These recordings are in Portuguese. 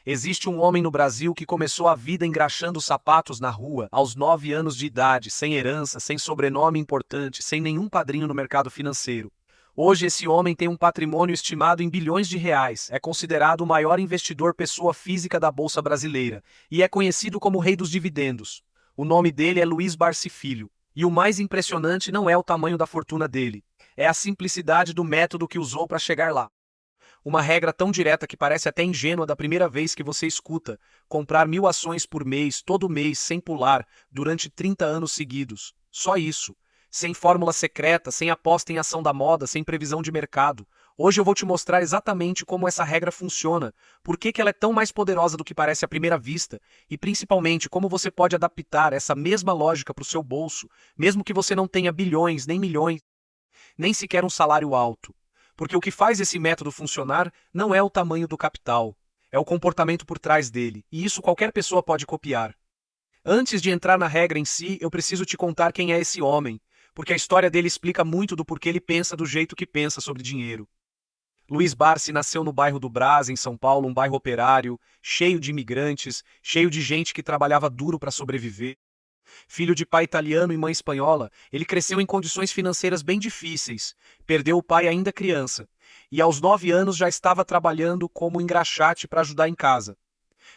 Existe um homem no Brasil que começou a vida engraxando sapatos na rua, aos 9 anos de idade, sem herança, sem sobrenome importante, sem nenhum padrinho no mercado financeiro. Hoje esse homem tem um patrimônio estimado em bilhões de reais, é considerado o maior investidor pessoa física da Bolsa Brasileira, e é conhecido como o Rei dos Dividendos. O nome dele é Luiz Barsi Filho. E o mais impressionante não é o tamanho da fortuna dele, é a simplicidade do método que usou para chegar lá. Uma regra tão direta que parece até ingênua da primeira vez que você escuta: comprar 1.000 ações por mês, todo mês, sem pular, durante 30 anos seguidos. Só isso. Sem fórmula secreta, sem aposta em ação da moda, sem previsão de mercado. Hoje eu vou te mostrar exatamente como essa regra funciona, por que ela é tão mais poderosa do que parece à primeira vista, e principalmente como você pode adaptar essa mesma lógica para o seu bolso, mesmo que você não tenha bilhões, nem milhões, nem sequer um salário alto. Porque o que faz esse método funcionar não é o tamanho do capital, é o comportamento por trás dele, e isso qualquer pessoa pode copiar. Antes de entrar na regra em si, eu preciso te contar quem é esse homem, porque a história dele explica muito do porquê ele pensa do jeito que pensa sobre dinheiro. Luiz Barsi nasceu no bairro do Brás, em São Paulo, um bairro operário, cheio de imigrantes, cheio de gente que trabalhava duro para sobreviver. Filho de pai italiano e mãe espanhola, ele cresceu em condições financeiras bem difíceis, perdeu o pai ainda criança, e aos 9 anos já estava trabalhando como engraxate para ajudar em casa.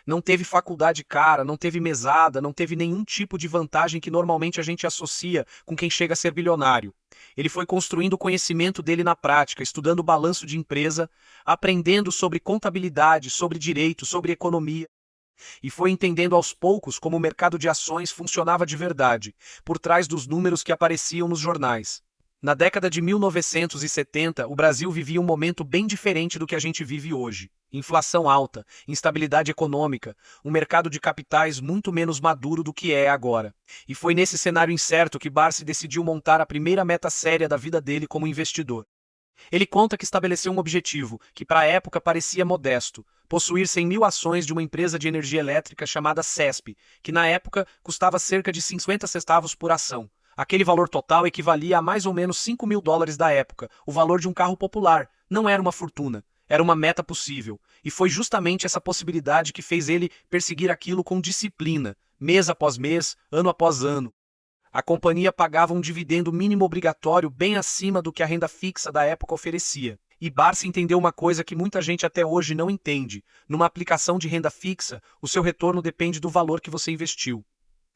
Não teve faculdade cara, não teve mesada, não teve nenhum tipo de vantagem que normalmente a gente associa com quem chega a ser bilionário. Ele foi construindo o conhecimento dele na prática, estudando balanço de empresa, aprendendo sobre contabilidade, sobre direito, sobre economia. E foi entendendo aos poucos como o mercado de ações funcionava de verdade, por trás dos números que apareciam nos jornais. Na década de 1970, o Brasil vivia um momento bem diferente do que a gente vive hoje. Inflação alta, instabilidade econômica, um mercado de capitais muito menos maduro do que é agora. E foi nesse cenário incerto que Barsi decidiu montar a primeira meta séria da vida dele como investidor. Ele conta que estabeleceu um objetivo, que para a época parecia modesto: possuir 100.000 ações de uma empresa de energia elétrica chamada CESP, que na época custava cerca de 50 centavos por ação. Aquele valor total equivalia a mais ou menos US$ 5.000 da época, o valor de um carro popular. Não era uma fortuna, era uma meta possível. E foi justamente essa possibilidade que fez ele perseguir aquilo com disciplina, mês após mês, ano após ano. A companhia pagava um dividendo mínimo obrigatório bem acima do que a renda fixa da época oferecia. E Barsi entendeu uma coisa que muita gente até hoje não entende: numa aplicação de renda fixa, o seu retorno depende do valor que você investiu.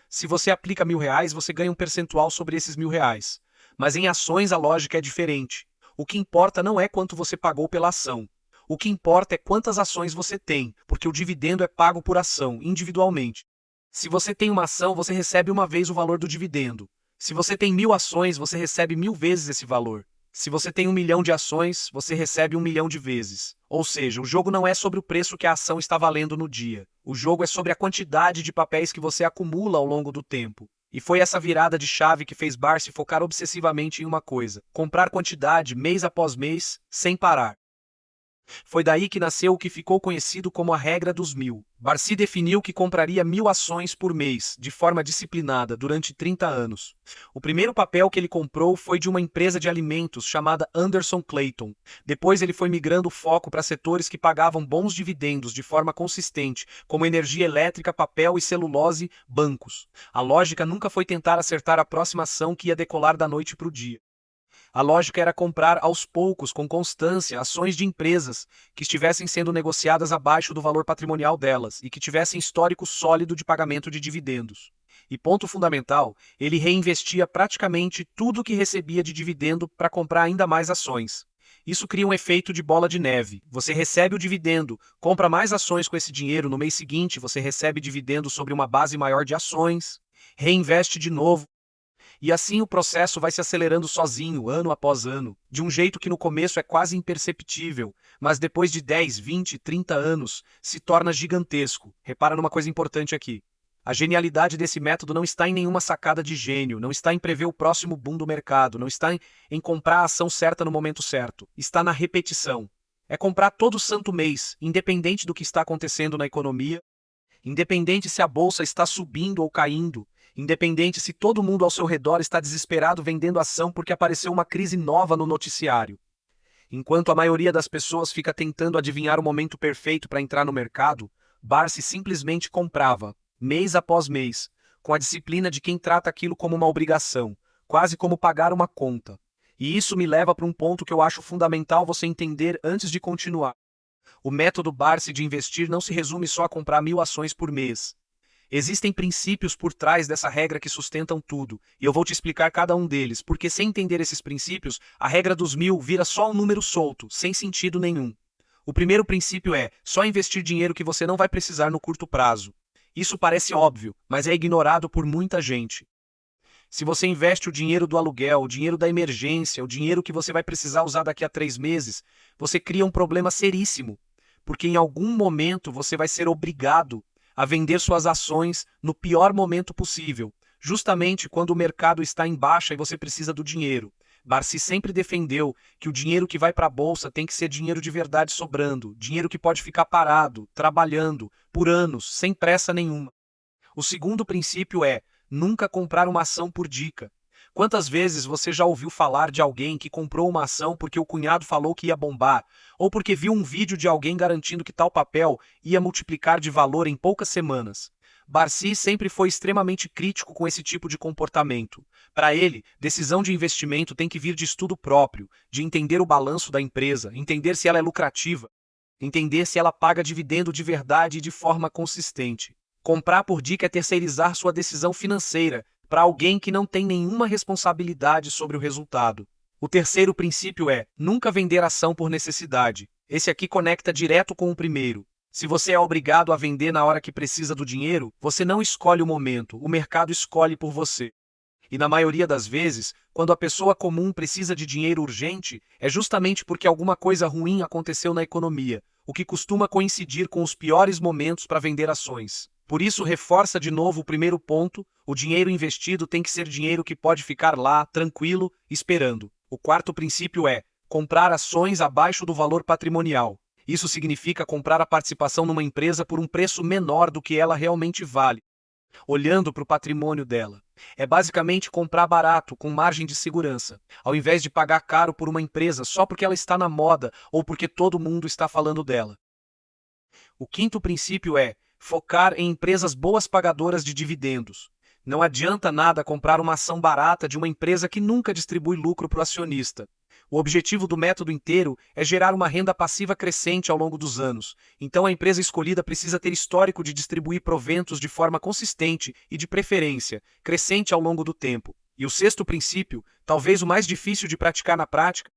Se você aplica R$ 1.000, você ganha um percentual sobre esses R$ 1.000. Mas em ações a lógica é diferente. O que importa não é quanto você pagou pela ação. O que importa é quantas ações você tem, porque o dividendo é pago por ação, individualmente. Se você tem uma ação, você recebe uma vez o valor do dividendo. Se você tem 1.000 ações, você recebe 1.000 vezes esse valor. Se você tem 1 milhão de ações, você recebe 1 milhão de vezes. Ou seja, o jogo não é sobre o preço que a ação está valendo no dia. O jogo é sobre a quantidade de papéis que você acumula ao longo do tempo. E foi essa virada de chave que fez Barsi focar obsessivamente em uma coisa: comprar quantidade mês após mês, sem parar. Foi daí que nasceu o que ficou conhecido como a regra dos 1.000. Barsi definiu que compraria 1.000 ações por mês, de forma disciplinada, durante 30 anos. O primeiro papel que ele comprou foi de uma empresa de alimentos chamada Anderson Clayton. Depois ele foi migrando o foco para setores que pagavam bons dividendos de forma consistente, como energia elétrica, papel e celulose, bancos. A lógica nunca foi tentar acertar a próxima ação que ia decolar da noite para o dia. A lógica era comprar aos poucos, com constância, ações de empresas que estivessem sendo negociadas abaixo do valor patrimonial delas e que tivessem histórico sólido de pagamento de dividendos. E ponto fundamental, ele reinvestia praticamente tudo o que recebia de dividendo para comprar ainda mais ações. Isso cria um efeito de bola de neve. Você recebe o dividendo, compra mais ações com esse dinheiro, no mês seguinte você recebe dividendo sobre uma base maior de ações, reinveste de novo. E assim o processo vai se acelerando sozinho, ano após ano, de um jeito que no começo é quase imperceptível, mas depois de 10, 20, 30 anos, se torna gigantesco. Repara numa coisa importante aqui. A genialidade desse método não está em nenhuma sacada de gênio, não está em prever o próximo boom do mercado, não está em comprar a ação certa no momento certo. Está na repetição. É comprar todo santo mês, independente do que está acontecendo na economia, independente se a bolsa está subindo ou caindo, independente se todo mundo ao seu redor está desesperado vendendo ação porque apareceu uma crise nova no noticiário. Enquanto a maioria das pessoas fica tentando adivinhar o momento perfeito para entrar no mercado, Barsi simplesmente comprava, mês após mês, com a disciplina de quem trata aquilo como uma obrigação, quase como pagar uma conta. E isso me leva para um ponto que eu acho fundamental você entender antes de continuar. O método Barsi de investir não se resume só a comprar 1.000 ações por mês. Existem princípios por trás dessa regra que sustentam tudo, e eu vou te explicar cada um deles, porque sem entender esses princípios, a regra dos 1.000 vira só um número solto, sem sentido nenhum. O primeiro princípio é só investir dinheiro que você não vai precisar no curto prazo. Isso parece óbvio, mas é ignorado por muita gente. Se você investe o dinheiro do aluguel, o dinheiro da emergência, o dinheiro que você vai precisar usar daqui a 3 meses, você cria um problema seríssimo, porque em algum momento você vai ser obrigado a vender suas ações no pior momento possível, justamente quando o mercado está em baixa e você precisa do dinheiro. Barsi sempre defendeu que o dinheiro que vai para a bolsa tem que ser dinheiro de verdade sobrando, dinheiro que pode ficar parado, trabalhando, por anos, sem pressa nenhuma. O segundo princípio é nunca comprar uma ação por dica. Quantas vezes você já ouviu falar de alguém que comprou uma ação porque o cunhado falou que ia bombar, ou porque viu um vídeo de alguém garantindo que tal papel ia multiplicar de valor em poucas semanas? Barsi sempre foi extremamente crítico com esse tipo de comportamento. Para ele, decisão de investimento tem que vir de estudo próprio, de entender o balanço da empresa, entender se ela é lucrativa, entender se ela paga dividendo de verdade e de forma consistente. Comprar por dica é terceirizar sua decisão financeira para alguém que não tem nenhuma responsabilidade sobre o resultado. O terceiro princípio é nunca vender ação por necessidade. Esse aqui conecta direto com o primeiro. Se você é obrigado a vender na hora que precisa do dinheiro, você não escolhe o momento, o mercado escolhe por você. E na maioria das vezes, quando a pessoa comum precisa de dinheiro urgente, é justamente porque alguma coisa ruim aconteceu na economia, o que costuma coincidir com os piores momentos para vender ações. Por isso, reforça de novo o primeiro ponto: o dinheiro investido tem que ser dinheiro que pode ficar lá, tranquilo, esperando. O quarto princípio é comprar ações abaixo do valor patrimonial. Isso significa comprar a participação numa empresa por um preço menor do que ela realmente vale, olhando para o patrimônio dela. É basicamente comprar barato, com margem de segurança, ao invés de pagar caro por uma empresa só porque ela está na moda ou porque todo mundo está falando dela. O quinto princípio é focar em empresas boas pagadoras de dividendos. Não adianta nada comprar uma ação barata de uma empresa que nunca distribui lucro para o acionista. O objetivo do método inteiro é gerar uma renda passiva crescente ao longo dos anos. Então a empresa escolhida precisa ter histórico de distribuir proventos de forma consistente e, de preferência, crescente ao longo do tempo. E o sexto princípio, talvez o mais difícil de praticar na prática,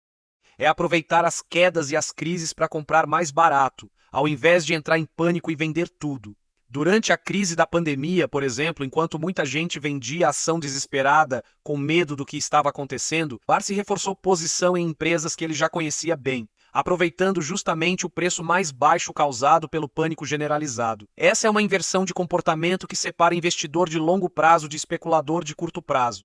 é aproveitar as quedas e as crises para comprar mais barato, ao invés de entrar em pânico e vender tudo. Durante a crise da pandemia, por exemplo, enquanto muita gente vendia ação desesperada, com medo do que estava acontecendo, Barsi reforçou posição em empresas que ele já conhecia bem, aproveitando justamente o preço mais baixo causado pelo pânico generalizado. Essa é uma inversão de comportamento que separa investidor de longo prazo de especulador de curto prazo.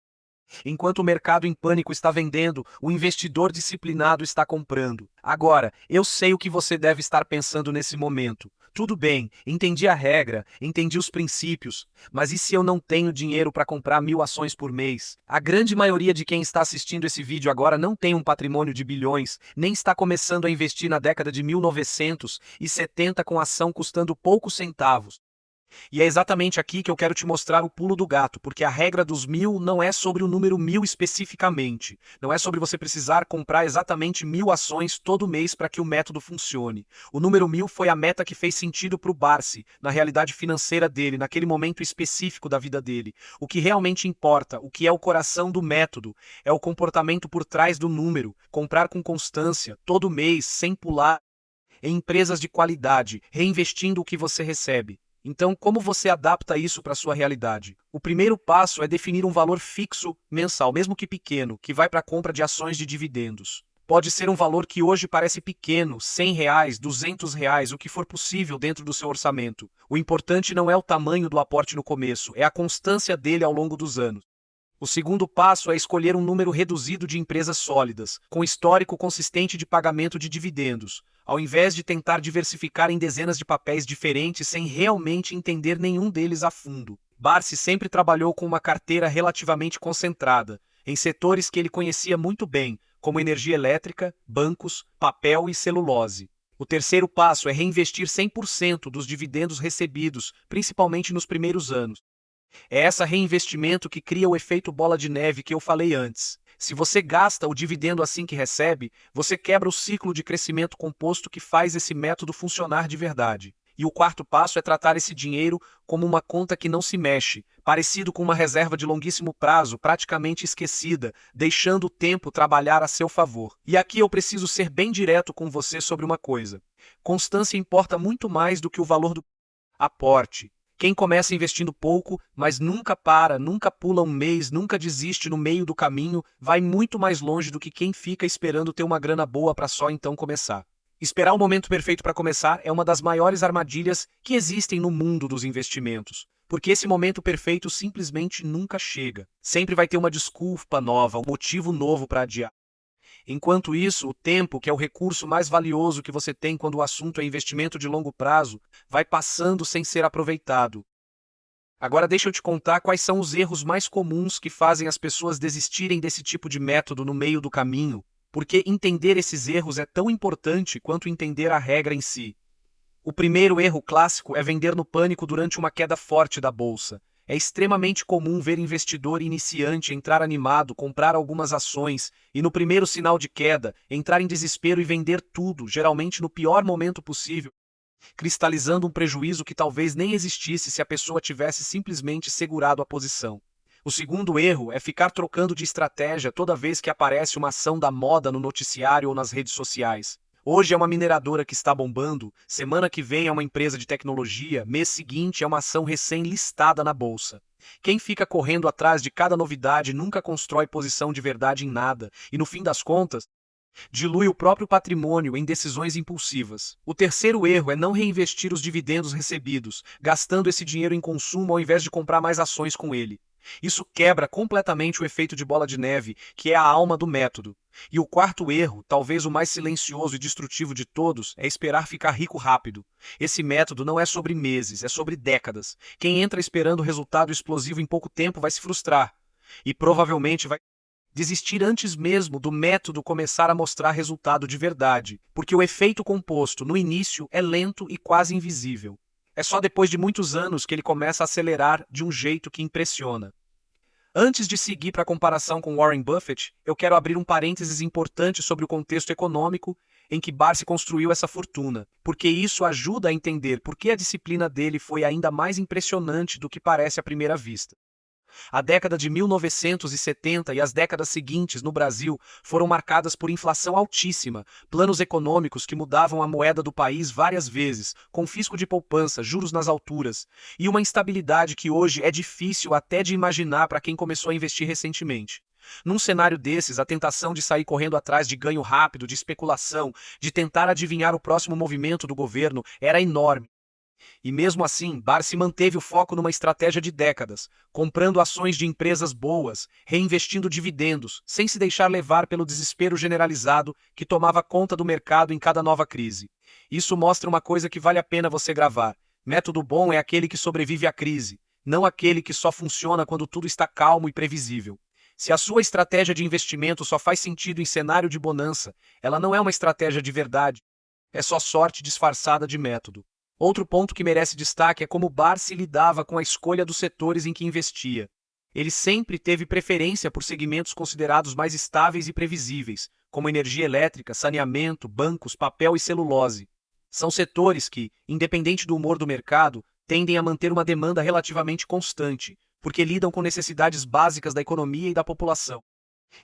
Enquanto o mercado em pânico está vendendo, o investidor disciplinado está comprando. Agora, eu sei o que você deve estar pensando nesse momento. Tudo bem, entendi a regra, entendi os princípios, mas e se eu não tenho dinheiro para comprar 1.000 ações por mês? A grande maioria de quem está assistindo esse vídeo agora não tem um patrimônio de bilhões, nem está começando a investir na década de 1970 com ação custando poucos centavos. E é exatamente aqui que eu quero te mostrar o pulo do gato, porque a regra dos 1.000 não é sobre o número 1.000 especificamente. Não é sobre você precisar comprar exatamente 1.000 ações todo mês para que o método funcione. O número 1.000 foi a meta que fez sentido para o Barsi, na realidade financeira dele, naquele momento específico da vida dele. O que realmente importa, o que é o coração do método, é o comportamento por trás do número, comprar com constância, todo mês, sem pular, em empresas de qualidade, reinvestindo o que você recebe. Então, como você adapta isso para a sua realidade? O primeiro passo é definir um valor fixo mensal, mesmo que pequeno, que vai para a compra de ações de dividendos. Pode ser um valor que hoje parece pequeno, R$100, R$200, o que for possível dentro do seu orçamento. O importante não é o tamanho do aporte no começo, é a constância dele ao longo dos anos. O segundo passo é escolher um número reduzido de empresas sólidas, com histórico consistente de pagamento de dividendos, ao invés de tentar diversificar em dezenas de papéis diferentes sem realmente entender nenhum deles a fundo. Barsi sempre trabalhou com uma carteira relativamente concentrada, em setores que ele conhecia muito bem, como energia elétrica, bancos, papel e celulose. O terceiro passo é reinvestir 100% dos dividendos recebidos, principalmente nos primeiros anos. É esse reinvestimento que cria o efeito bola de neve que eu falei antes. Se você gasta o dividendo assim que recebe, você quebra o ciclo de crescimento composto que faz esse método funcionar de verdade. E o quarto passo é tratar esse dinheiro como uma conta que não se mexe, parecido com uma reserva de longuíssimo prazo, praticamente esquecida, deixando o tempo trabalhar a seu favor. E aqui eu preciso ser bem direto com você sobre uma coisa. Constância importa muito mais do que o valor do aporte. Quem começa investindo pouco, mas nunca para, nunca pula um mês, nunca desiste no meio do caminho, vai muito mais longe do que quem fica esperando ter uma grana boa para só então começar. Esperar o momento perfeito para começar é uma das maiores armadilhas que existem no mundo dos investimentos. Porque esse momento perfeito simplesmente nunca chega. Sempre vai ter uma desculpa nova, um motivo novo para adiar. Enquanto isso, o tempo, que é o recurso mais valioso que você tem quando o assunto é investimento de longo prazo, vai passando sem ser aproveitado. Agora deixa eu te contar quais são os erros mais comuns que fazem as pessoas desistirem desse tipo de método no meio do caminho, porque entender esses erros é tão importante quanto entender a regra em si. O primeiro erro clássico é vender no pânico durante uma queda forte da bolsa. É extremamente comum ver investidor iniciante entrar animado, comprar algumas ações e, no primeiro sinal de queda, entrar em desespero e vender tudo, geralmente no pior momento possível, cristalizando um prejuízo que talvez nem existisse se a pessoa tivesse simplesmente segurado a posição. O segundo erro é ficar trocando de estratégia toda vez que aparece uma ação da moda no noticiário ou nas redes sociais. Hoje é uma mineradora que está bombando, semana que vem é uma empresa de tecnologia, mês seguinte é uma ação recém-listada na bolsa. Quem fica correndo atrás de cada novidade nunca constrói posição de verdade em nada, e no fim das contas, dilui o próprio patrimônio em decisões impulsivas. O terceiro erro é não reinvestir os dividendos recebidos, gastando esse dinheiro em consumo ao invés de comprar mais ações com ele. Isso quebra completamente o efeito de bola de neve, que é a alma do método. E o quarto erro, talvez o mais silencioso e destrutivo de todos, é esperar ficar rico rápido. Esse método não é sobre meses, é sobre décadas. Quem entra esperando resultado explosivo em pouco tempo vai se frustrar. E provavelmente vai desistir antes mesmo do método começar a mostrar resultado de verdade, porque o efeito composto no início é lento e quase invisível. É só depois de muitos anos que ele começa a acelerar de um jeito que impressiona. Antes de seguir para a comparação com Warren Buffett, eu quero abrir um parênteses importante sobre o contexto econômico em que Barsi construiu essa fortuna, porque isso ajuda a entender por que a disciplina dele foi ainda mais impressionante do que parece à primeira vista. A década de 1970 e as décadas seguintes no Brasil foram marcadas por inflação altíssima, planos econômicos que mudavam a moeda do país várias vezes, confisco de poupança, juros nas alturas, e uma instabilidade que hoje é difícil até de imaginar para quem começou a investir recentemente. Num cenário desses, a tentação de sair correndo atrás de ganho rápido, de especulação, de tentar adivinhar o próximo movimento do governo era enorme. E mesmo assim, Barsi manteve o foco numa estratégia de décadas, comprando ações de empresas boas, reinvestindo dividendos, sem se deixar levar pelo desespero generalizado que tomava conta do mercado em cada nova crise. Isso mostra uma coisa que vale a pena você gravar. Método bom é aquele que sobrevive à crise, não aquele que só funciona quando tudo está calmo e previsível. Se a sua estratégia de investimento só faz sentido em cenário de bonança, ela não é uma estratégia de verdade, é só sorte disfarçada de método. Outro ponto que merece destaque é como Barsi lidava com a escolha dos setores em que investia. Ele sempre teve preferência por segmentos considerados mais estáveis e previsíveis, como energia elétrica, saneamento, bancos, papel e celulose. São setores que, independente do humor do mercado, tendem a manter uma demanda relativamente constante, porque lidam com necessidades básicas da economia e da população.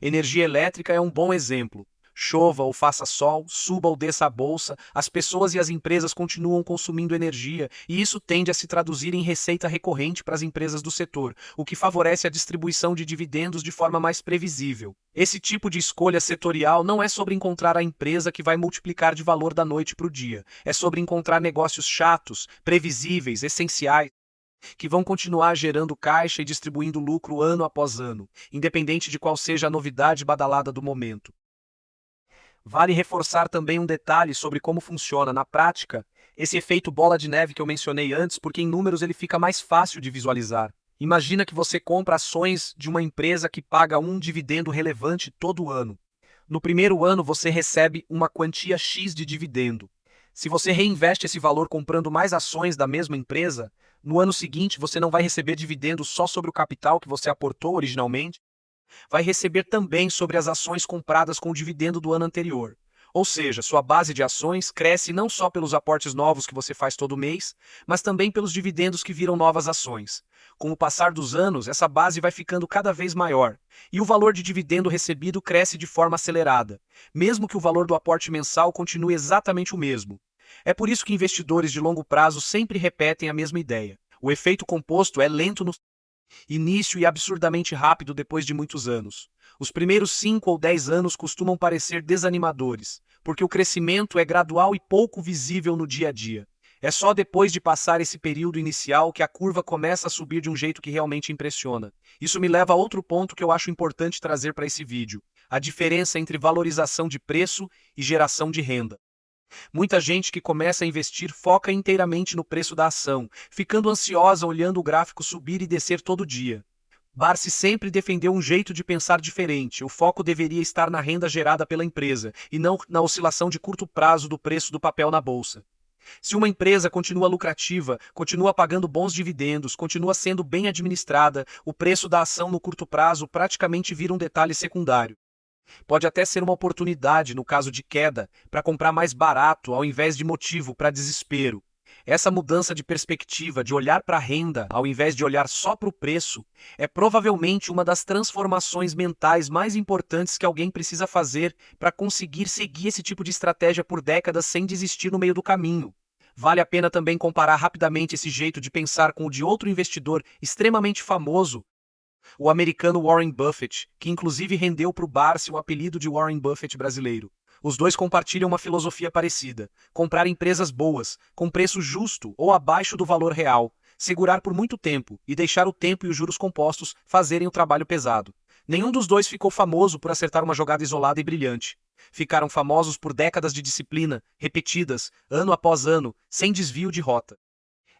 Energia elétrica é um bom exemplo. Chova ou faça sol, suba ou desça a bolsa, as pessoas e as empresas continuam consumindo energia e isso tende a se traduzir em receita recorrente para as empresas do setor, o que favorece a distribuição de dividendos de forma mais previsível. Esse tipo de escolha setorial não é sobre encontrar a empresa que vai multiplicar de valor da noite para o dia, é sobre encontrar negócios chatos, previsíveis, essenciais, que vão continuar gerando caixa e distribuindo lucro ano após ano, independente de qual seja a novidade badalada do momento. Vale reforçar também um detalhe sobre como funciona na prática esse efeito bola de neve que eu mencionei antes, porque em números ele fica mais fácil de visualizar. Imagina que você compra ações de uma empresa que paga um dividendo relevante todo ano. No primeiro ano você recebe uma quantia X de dividendo. Se você reinveste esse valor comprando mais ações da mesma empresa, no ano seguinte você não vai receber dividendos só sobre o capital que você aportou originalmente, vai receber também sobre as ações compradas com o dividendo do ano anterior. Ou seja, sua base de ações cresce não só pelos aportes novos que você faz todo mês, mas também pelos dividendos que viram novas ações. Com o passar dos anos, essa base vai ficando cada vez maior, e o valor de dividendo recebido cresce de forma acelerada, mesmo que o valor do aporte mensal continue exatamente o mesmo. É por isso que investidores de longo prazo sempre repetem a mesma ideia. O efeito composto é lento no início e absurdamente rápido depois de muitos anos. Os primeiros 5 ou 10 anos costumam parecer desanimadores, porque o crescimento é gradual e pouco visível no dia a dia. É só depois de passar esse período inicial que a curva começa a subir de um jeito que realmente impressiona. Isso me leva a outro ponto que eu acho importante trazer para esse vídeo: a diferença entre valorização de preço e geração de renda. Muita gente que começa a investir foca inteiramente no preço da ação, ficando ansiosa olhando o gráfico subir e descer todo dia. Barsi sempre defendeu um jeito de pensar diferente. O foco deveria estar na renda gerada pela empresa, e não na oscilação de curto prazo do preço do papel na bolsa. Se uma empresa continua lucrativa, continua pagando bons dividendos, continua sendo bem administrada, o preço da ação no curto prazo praticamente vira um detalhe secundário. Pode até ser uma oportunidade, no caso de queda, para comprar mais barato ao invés de motivo para desespero. Essa mudança de perspectiva, de olhar para a renda ao invés de olhar só para o preço, é provavelmente uma das transformações mentais mais importantes que alguém precisa fazer para conseguir seguir esse tipo de estratégia por décadas sem desistir no meio do caminho. Vale a pena também comparar rapidamente esse jeito de pensar com o de outro investidor extremamente famoso, o americano Warren Buffett, que inclusive rendeu para o Barsi o apelido de Warren Buffett brasileiro. Os dois compartilham uma filosofia parecida: comprar empresas boas, com preço justo ou abaixo do valor real, segurar por muito tempo e deixar o tempo e os juros compostos fazerem o trabalho pesado. Nenhum dos dois ficou famoso por acertar uma jogada isolada e brilhante. Ficaram famosos por décadas de disciplina, repetidas, ano após ano, sem desvio de rota.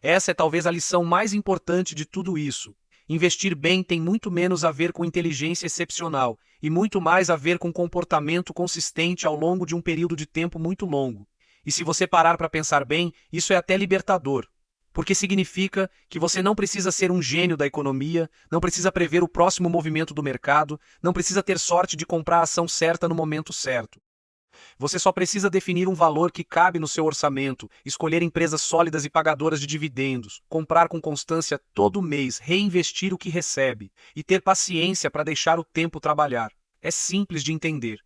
Essa é talvez a lição mais importante de tudo isso. Investir bem tem muito menos a ver com inteligência excepcional e muito mais a ver com comportamento consistente ao longo de um período de tempo muito longo. E se você parar para pensar bem, isso é até libertador, porque significa que você não precisa ser um gênio da economia, não precisa prever o próximo movimento do mercado, não precisa ter sorte de comprar a ação certa no momento certo. Você só precisa definir um valor que cabe no seu orçamento, escolher empresas sólidas e pagadoras de dividendos, comprar com constância todo mês, reinvestir o que recebe e ter paciência para deixar o tempo trabalhar. É simples de entender.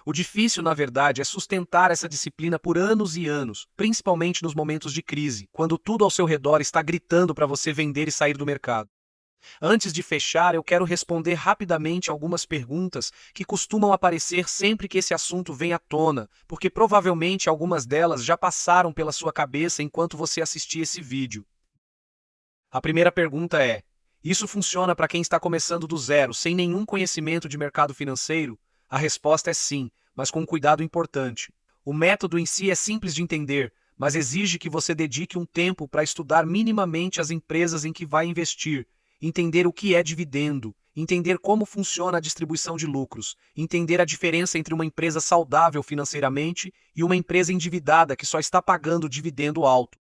O difícil, na verdade, é sustentar essa disciplina por anos e anos, principalmente nos momentos de crise, quando tudo ao seu redor está gritando para você vender e sair do mercado. Antes de fechar, eu quero responder rapidamente algumas perguntas que costumam aparecer sempre que esse assunto vem à tona, porque provavelmente algumas delas já passaram pela sua cabeça enquanto você assistia esse vídeo. A primeira pergunta é: isso funciona para quem está começando do zero, sem nenhum conhecimento de mercado financeiro? A resposta é sim, mas com um cuidado importante. O método em si é simples de entender, mas exige que você dedique um tempo para estudar minimamente as empresas em que vai investir, entender o que é dividendo, entender como funciona a distribuição de lucros, entender a diferença entre uma empresa saudável financeiramente e uma empresa endividada que só está pagando dividendo alto,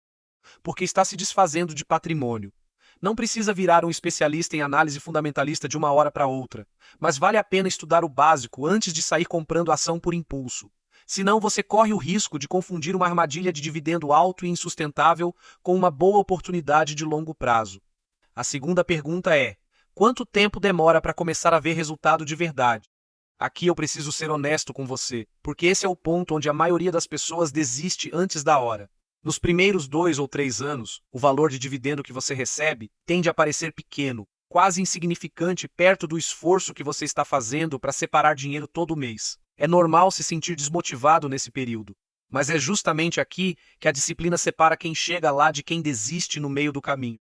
porque está se desfazendo de patrimônio. Não precisa virar um especialista em análise fundamentalista de uma hora para outra, mas vale a pena estudar o básico antes de sair comprando ação por impulso. Senão você corre o risco de confundir uma armadilha de dividendo alto e insustentável com uma boa oportunidade de longo prazo. A segunda pergunta é: quanto tempo demora para começar a ver resultado de verdade? Aqui eu preciso ser honesto com você, porque esse é o ponto onde a maioria das pessoas desiste antes da hora. Nos primeiros 2 ou 3 anos, o valor de dividendo que você recebe tende a parecer pequeno, quase insignificante perto do esforço que você está fazendo para separar dinheiro todo mês. É normal se sentir desmotivado nesse período, mas é justamente aqui que a disciplina separa quem chega lá de quem desiste no meio do caminho.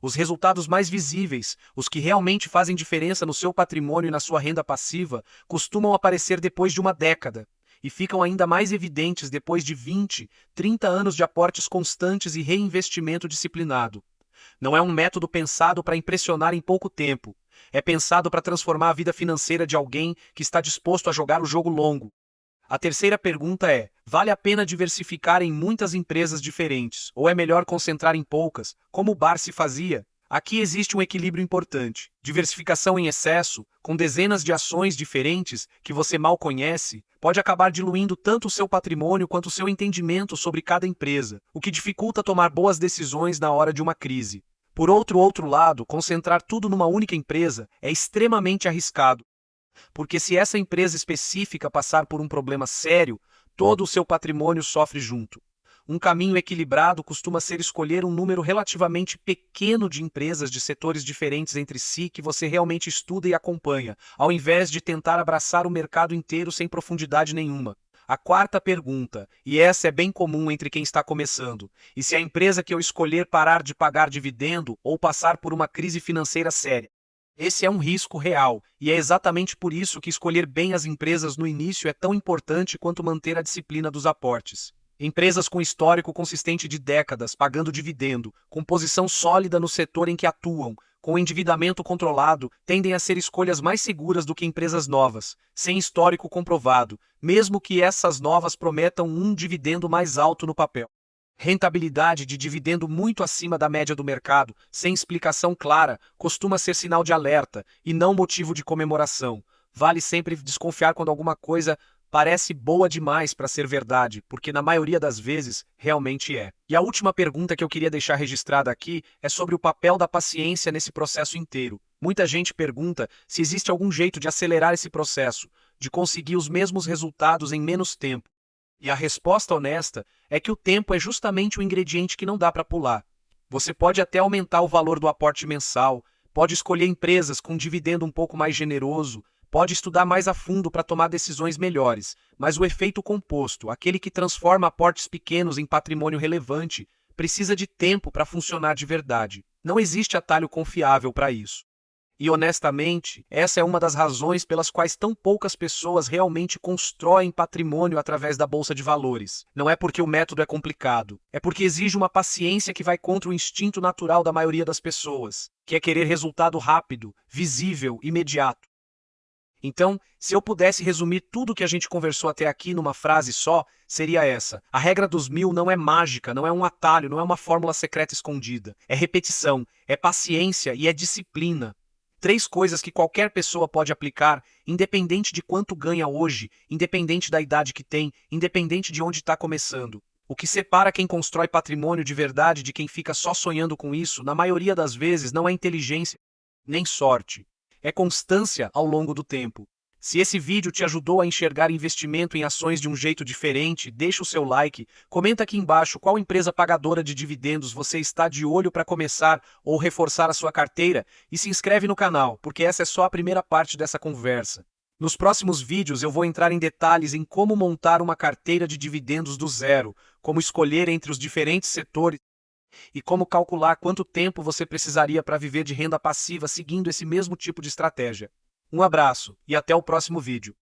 Os resultados mais visíveis, os que realmente fazem diferença no seu patrimônio e na sua renda passiva, costumam aparecer depois de uma década, e ficam ainda mais evidentes depois de 20, 30 anos de aportes constantes e reinvestimento disciplinado. Não é um método pensado para impressionar em pouco tempo, é pensado para transformar a vida financeira de alguém que está disposto a jogar o jogo longo. A terceira pergunta é: vale a pena diversificar em muitas empresas diferentes, ou é melhor concentrar em poucas, como o Barsi fazia? Aqui existe um equilíbrio importante. Diversificação em excesso, com dezenas de ações diferentes que você mal conhece, pode acabar diluindo tanto o seu patrimônio quanto o seu entendimento sobre cada empresa, o que dificulta tomar boas decisões na hora de uma crise. Por outro lado, concentrar tudo numa única empresa é extremamente arriscado, porque se essa empresa específica passar por um problema sério, todo o seu patrimônio sofre junto. Um caminho equilibrado costuma ser escolher um número relativamente pequeno de empresas de setores diferentes entre si que você realmente estuda e acompanha, ao invés de tentar abraçar o mercado inteiro sem profundidade nenhuma. A quarta pergunta, e essa é bem comum entre quem está começando: e se a empresa que eu escolher parar de pagar dividendo ou passar por uma crise financeira séria? Esse é um risco real, e é exatamente por isso que escolher bem as empresas no início é tão importante quanto manter a disciplina dos aportes. Empresas com histórico consistente de décadas pagando dividendo, com posição sólida no setor em que atuam, com endividamento controlado, tendem a ser escolhas mais seguras do que empresas novas, sem histórico comprovado, mesmo que essas novas prometam um dividendo mais alto no papel. Rentabilidade de dividendo muito acima da média do mercado, sem explicação clara, costuma ser sinal de alerta e não motivo de comemoração. Vale sempre desconfiar quando alguma coisa parece boa demais para ser verdade, porque na maioria das vezes realmente é. E a última pergunta que eu queria deixar registrada aqui é sobre o papel da paciência nesse processo inteiro. Muita gente pergunta se existe algum jeito de acelerar esse processo, de conseguir os mesmos resultados em menos tempo. E a resposta honesta é que o tempo é justamente o ingrediente que não dá para pular. Você pode até aumentar o valor do aporte mensal, pode escolher empresas com dividendo um pouco mais generoso, pode estudar mais a fundo para tomar decisões melhores, mas o efeito composto, aquele que transforma aportes pequenos em patrimônio relevante, precisa de tempo para funcionar de verdade. Não existe atalho confiável para isso. E honestamente, essa é uma das razões pelas quais tão poucas pessoas realmente constroem patrimônio através da bolsa de valores. Não é porque o método é complicado, é porque exige uma paciência que vai contra o instinto natural da maioria das pessoas, que é querer resultado rápido, visível, imediato. Então, se eu pudesse resumir tudo que a gente conversou até aqui numa frase só, seria essa: a regra dos 1000 não é mágica, não é um atalho, não é uma fórmula secreta escondida. É repetição, é paciência e é disciplina. 3 coisas que qualquer pessoa pode aplicar, independente de quanto ganha hoje, independente da idade que tem, independente de onde está começando. O que separa quem constrói patrimônio de verdade de quem fica só sonhando com isso, na maioria das vezes, não é inteligência nem sorte. É constância ao longo do tempo. Se esse vídeo te ajudou a enxergar investimento em ações de um jeito diferente, deixa o seu like, comenta aqui embaixo qual empresa pagadora de dividendos você está de olho para começar ou reforçar a sua carteira e se inscreve no canal, porque essa é só a primeira parte dessa conversa. Nos próximos vídeos eu vou entrar em detalhes em como montar uma carteira de dividendos do zero, como escolher entre os diferentes setores e como calcular quanto tempo você precisaria para viver de renda passiva seguindo esse mesmo tipo de estratégia. Um abraço e até o próximo vídeo.